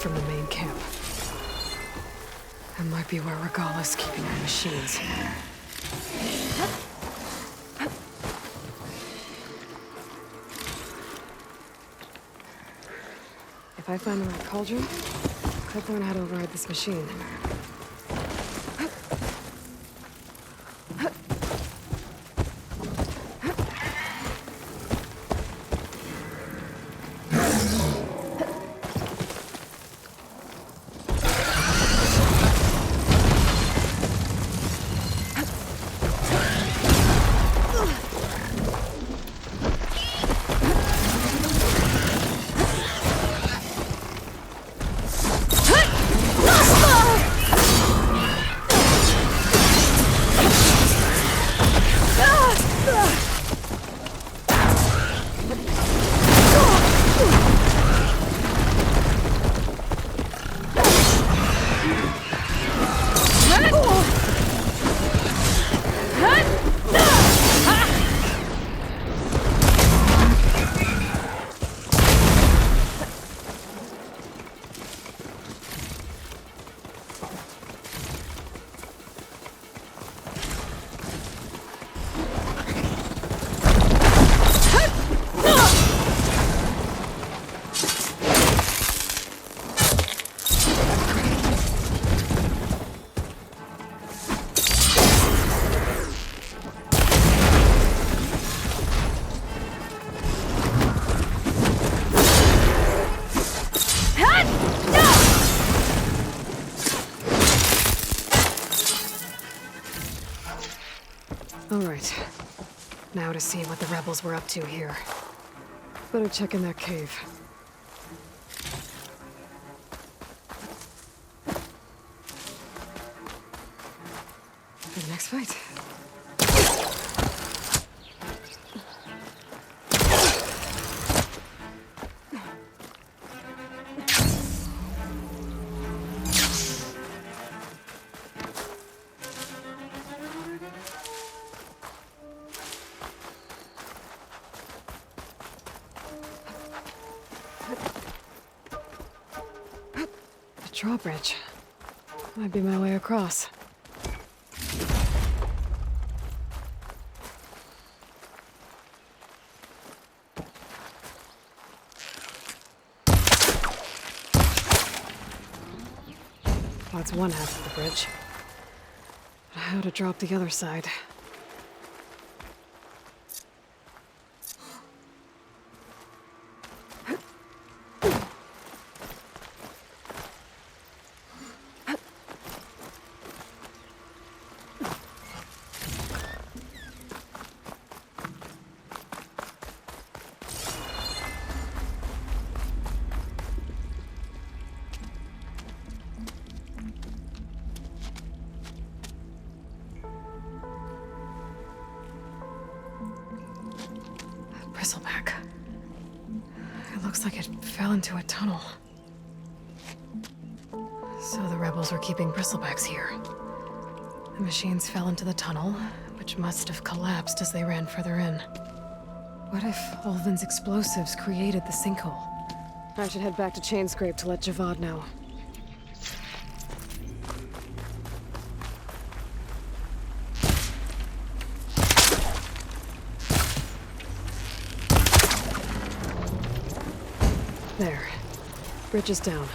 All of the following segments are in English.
from the main camp. That might be where Regala's keeping the machines. If I find the right cauldron, I could learn how to override this machine. Alright. Now to see what the rebels were up to here. Better check in that cave. Good next fight. Drawbridge. Might be my way across. Well, that's one half of the bridge. But how to drop the other side? Bristleback. It looks like it fell into a tunnel. So the rebels were keeping bristlebacks here. The machines fell into the tunnel, which must have collapsed as they ran further in. What if Ulvin's explosives created the sinkhole? I should head back to Chainscrape to let Javad know. There. Bridge is down.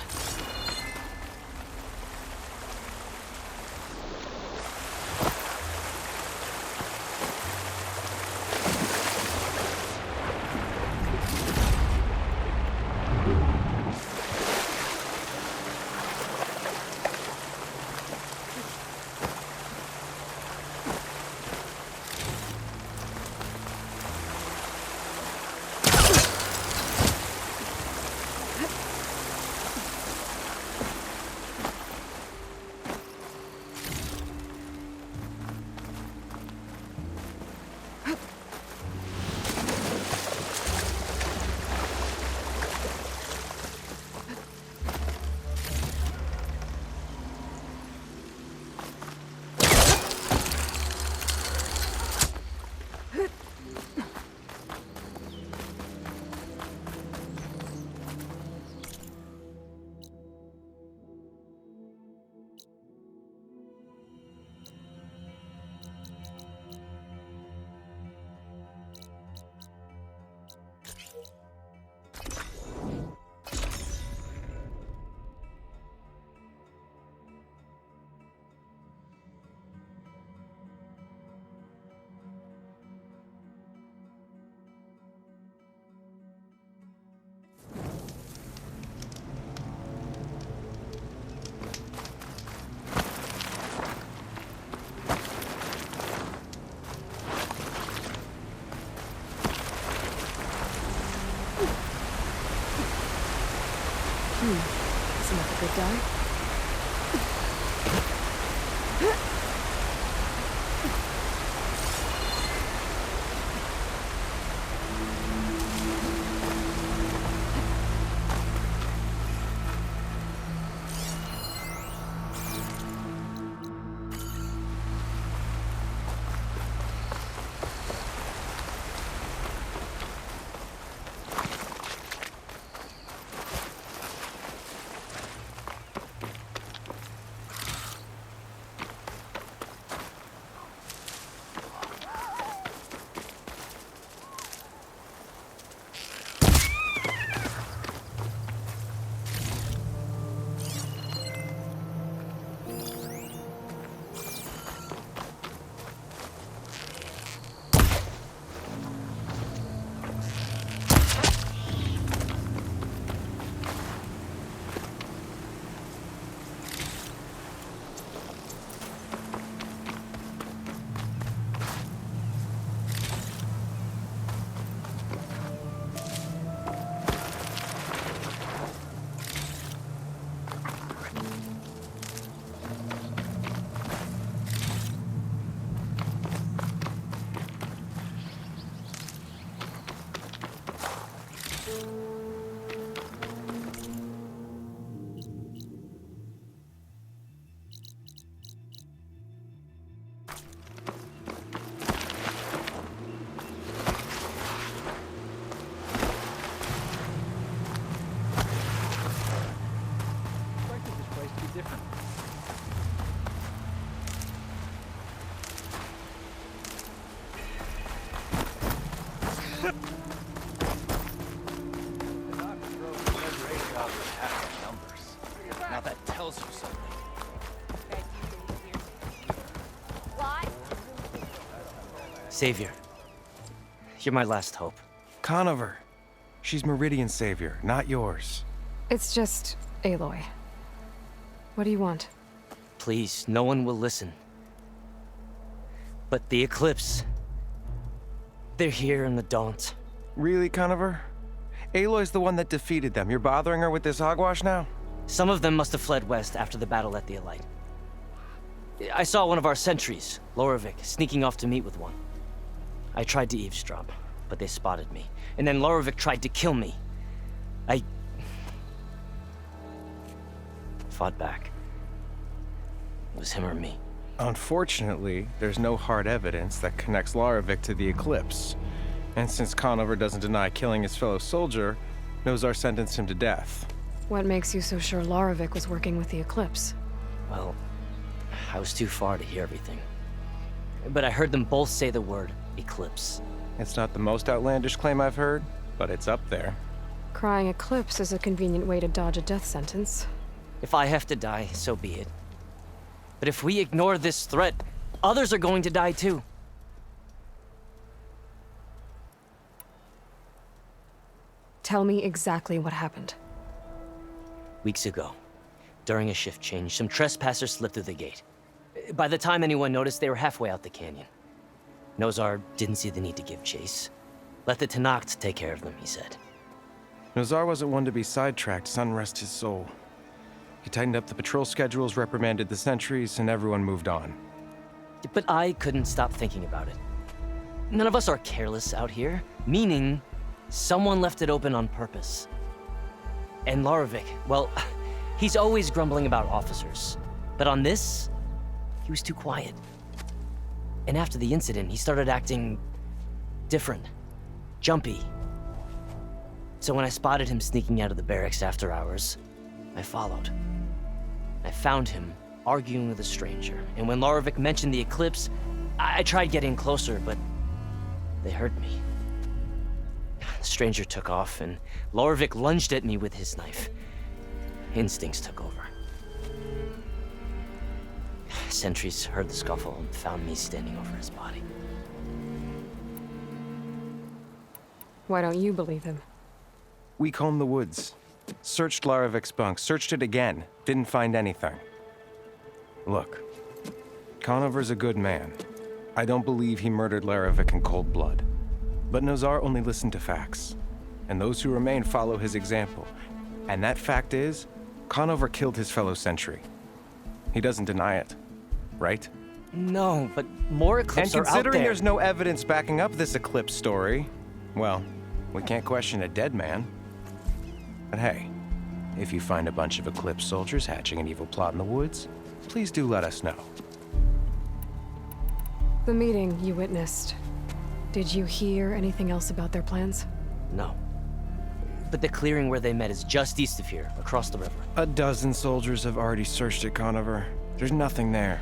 die? Now that tells you something. Savior, you're my last hope. Conover. She's Meridian's savior, not yours. It's just Aloy. What do you want? Please, no one will listen. But the Eclipse... they're here in the Daunt. Really, Conover? Aloy's the one that defeated them. You're bothering her with this hogwash now? Some of them must have fled west after the battle at the Elite. I saw one of our sentries, Loravik, sneaking off to meet with one. I tried to eavesdrop, but they spotted me. And then Loravik tried to kill me. I fought back. It was him or me. Unfortunately, there's no hard evidence that connects Loravik to the Eclipse. And since Conover doesn't deny killing his fellow soldier, Nozar sentenced him to death. What makes you so sure Loravik was working with the Eclipse? Well, I was too far to hear everything. But I heard them both say the word Eclipse. It's not the most outlandish claim I've heard, but it's up there. Crying Eclipse is a convenient way to dodge a death sentence. If I have to die, so be it. But if we ignore this threat, others are going to die too. Tell me exactly what happened. Weeks ago, during a shift change, some trespassers slipped through the gate. By the time anyone noticed, they were halfway out the canyon. Nozar didn't see the need to give chase. Let the Tenakth take care of them, he said. Nozar wasn't one to be sidetracked, sun rest his soul. He tightened up the patrol schedules, reprimanded the sentries, and everyone moved on. But I couldn't stop thinking about it. None of us are careless out here, meaning someone left it open on purpose. And Loravik, well, he's always grumbling about officers. But on this, he was too quiet. And after the incident, he started acting different, jumpy. So when I spotted him sneaking out of the barracks after hours, I followed. I found him arguing with a stranger, and when Loravik mentioned the Eclipse, I tried getting closer, but they heard me. The stranger took off, and Loravik lunged at me with his knife. Instincts took over. Sentries heard the scuffle and found me standing over his body. Why don't you believe him? We combed the woods, searched Laravik's bunk, searched it again, didn't find anything. Look, Conover's a good man. I don't believe he murdered Loravik in cold blood. But Nozar only listened to facts, and those who remain follow his example. And that fact is, Conover killed his fellow sentry. He doesn't deny it, right? No, but more Eclipse And are out considering there. there's no evidence backing up this Eclipse story, well, we can't question a dead man. But hey, if you find a bunch of Eclipse soldiers hatching an evil plot in the woods, please do let us know. The meeting you witnessed. Did you hear anything else about their plans? No. But the clearing where they met is just east of here, across the river. A dozen soldiers have already searched it, Conover. There's nothing there.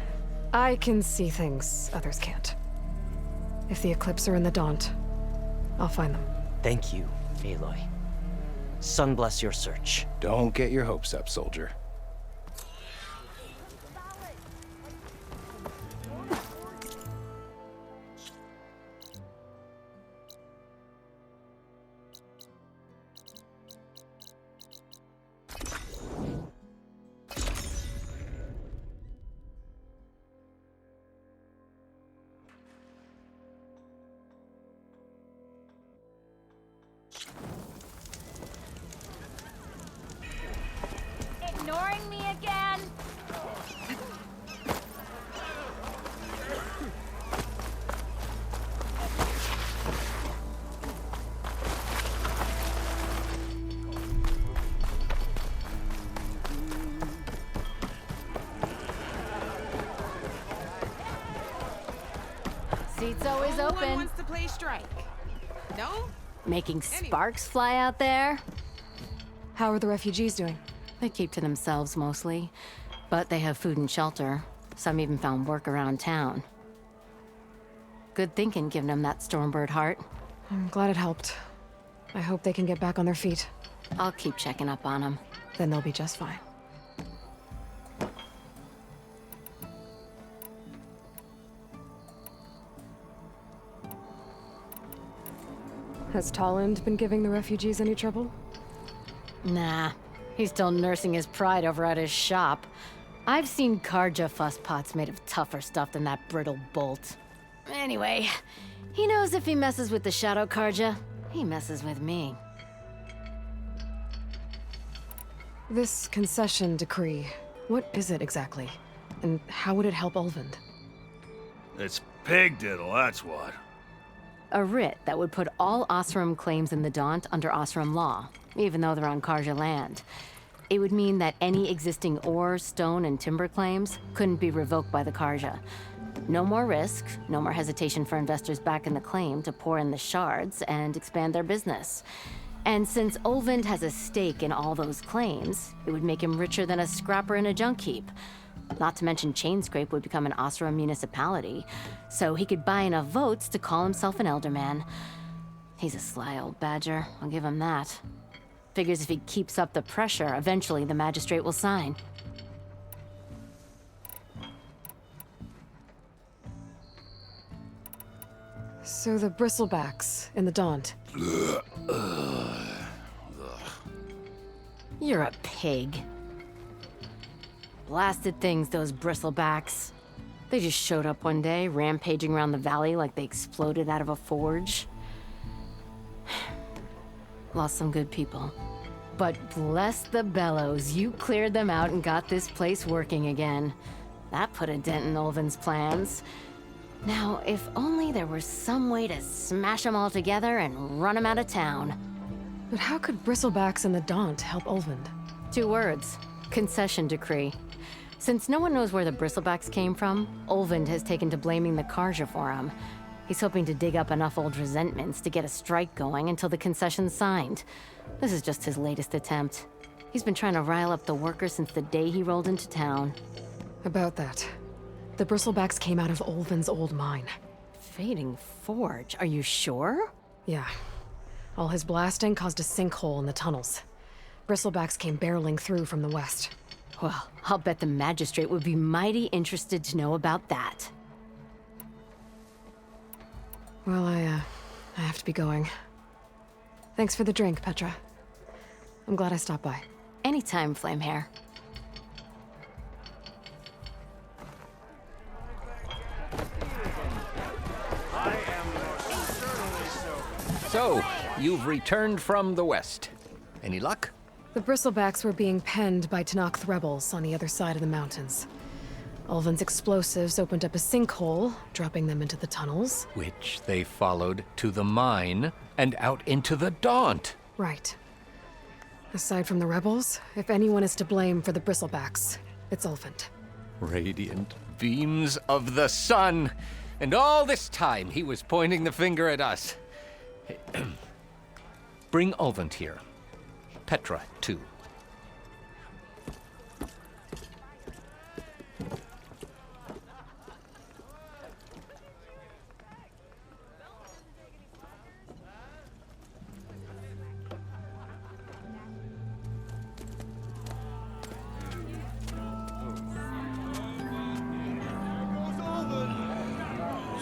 I can see things others can't. If the Eclipse are in the Daunt, I'll find them. Thank you, Aloy. Sun bless your search. Don't get your hopes up, soldier. Ignoring me again? Seat's always No one open. wants to play strike. No? Making sparks fly out there? How are the refugees doing? They keep to themselves mostly, but they have food and shelter. Some even found work around town. Good thinking, giving them that Stormbird heart. I'm glad it helped. I hope they can get back on their feet. I'll keep checking up on them. Then they'll be just fine. Has Tolland been giving the refugees any trouble? Nah, he's still nursing his pride over at his shop. I've seen Karja fuss pots made of tougher stuff than that brittle bolt. Anyway, he knows if he messes with the Shadow Karja, he messes with me. This concession decree, what is it exactly? And how would it help Ulvund? It's pig diddle, that's what. A writ that would put all Osram claims in the Daunt under Osram law, even though they're on Karja land. It would mean that any existing ore, stone, and timber claims couldn't be revoked by the Karja. No more risk, no more hesitation for investors back in the claim to pour in the shards and expand their business. And since Ulvund has a stake in all those claims, it would make him richer than a scrapper in a junk heap. Not to mention Chainscrape would become an Osram municipality, so he could buy enough votes to call himself an elderman. He's a sly old badger, I'll give him that. Figures if he keeps up the pressure, eventually the magistrate will sign. So the Bristlebacks in the Daunt. You're a pig. Blasted things, those Bristlebacks. They just showed up one day, rampaging around the valley like they exploded out of a forge. Lost some good people. But bless the bellows, you cleared them out and got this place working again. That put a dent in Ulvund's plans. Now, if only there were some way to smash them all together and run them out of town. But how could Bristlebacks in the Daunt help Ulvund? 2 words. Concession decree. Since no one knows where the Bristlebacks came from, Ulvund has taken to blaming the Karja for them. He's hoping to dig up enough old resentments to get a strike going until the concession's signed. This is just his latest attempt. He's been trying to rile up the workers since the day he rolled into town. About that. The Bristlebacks came out of Ulvund's old mine. Fading Forge, are you sure? Yeah. All his blasting caused a sinkhole in the tunnels. Bristlebacks came barreling through from the west. Well, I'll bet the magistrate would be mighty interested to know about that. Well, I have to be going. Thanks for the drink, Petra. I'm glad I stopped by. Anytime, Flamehair. So, you've returned from the west. Any luck? The Bristlebacks were being penned by Tenakth rebels on the other side of the mountains. Ulvin's explosives opened up a sinkhole, dropping them into the tunnels. Which they followed to the mine and out into the Daunt. Right. Aside from the rebels, if anyone is to blame for the Bristlebacks, it's Ulvin. Radiant beams of the sun. And all this time he was pointing the finger at us. Bring Ulvin here. Petra, too.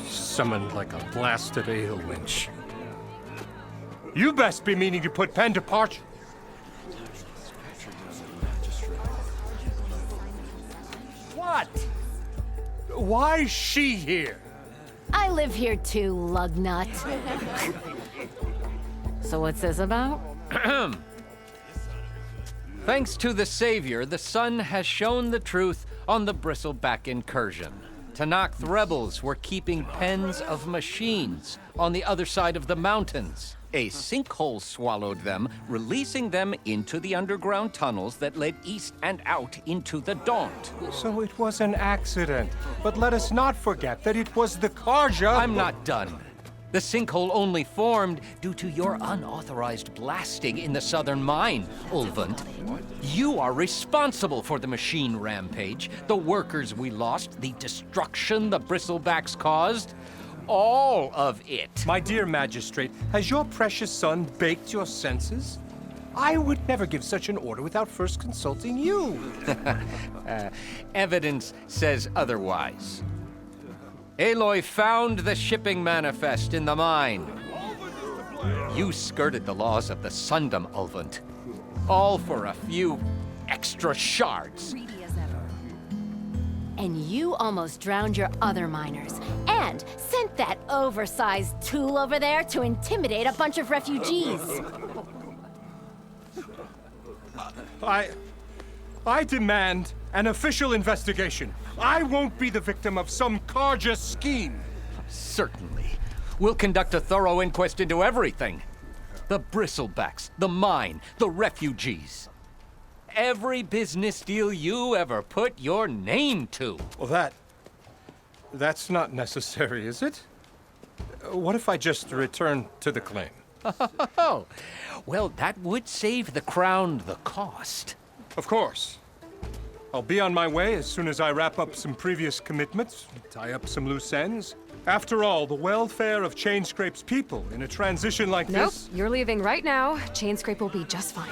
Summoned like a blasted ale winch. You best be meaning to put pen to parchment. What? Why is she here? I live here too, lugnut. So what's this about? Thanks to the Savior, the sun has shown the truth on the Bristleback incursion. Tenakth rebels were keeping pens of machines on the other side of the mountains. A sinkhole swallowed them, releasing them into the underground tunnels that led east and out into the Daunt. So it was an accident. But let us not forget that it was the Karja. I'm not done. The sinkhole only formed due to your unauthorized blasting in the southern mine, Ulvin. You are responsible for the machine rampage, the workers we lost, the destruction the Bristlebacks caused. All of it. My dear magistrate, has your precious son baked your senses? I would never give such an order without first consulting you. Evidence says otherwise. Aloy found the shipping manifest in the mine. You skirted the laws of the Sundom, Ulvin. All for a few extra shards. And you almost drowned your other miners. And sent that oversized tool over there to intimidate a bunch of refugees. I demand an official investigation. I won't be the victim of some Karja scheme. Certainly. We'll conduct a thorough inquest into everything. The Bristlebacks, the mine, the refugees. Every business deal you ever put your name to. Well, that's not necessary, is it? What if I just return to the claim? Oh, well, that would save the crown the cost. Of course. I'll be on my way as soon as I wrap up some previous commitments, tie up some loose ends. After all, the welfare of Chainscrape's people in a transition like Nope, this... you're leaving right now. Chainscrape will be just fine.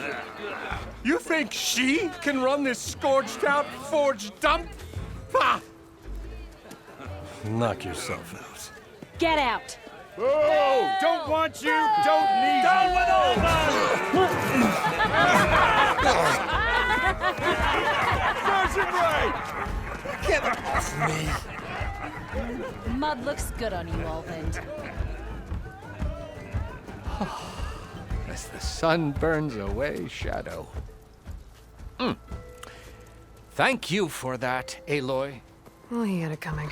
You think she can run this scorched-out forged dump? Ha! Knock yourself out. Get out! Oh, don't want you, don't need Down you. With all Serves him right! Get off me! Mud looks good on you, Ulvin. As the sun burns away shadow. Thank you for that, Aloy. Well, he had it coming.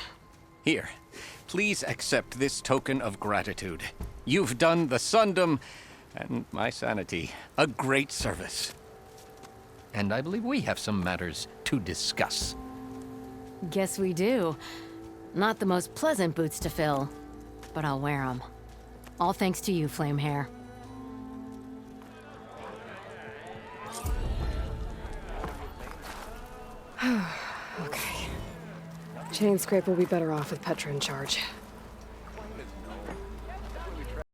Here, please accept this token of gratitude. You've done the Sundom and my sanity a great service. And I believe we have some matters to discuss. Guess we do. Not the most pleasant boots to fill, but I'll wear them. All thanks to you, Flamehair. Okay. Chainscrape will be better off with Petra in charge.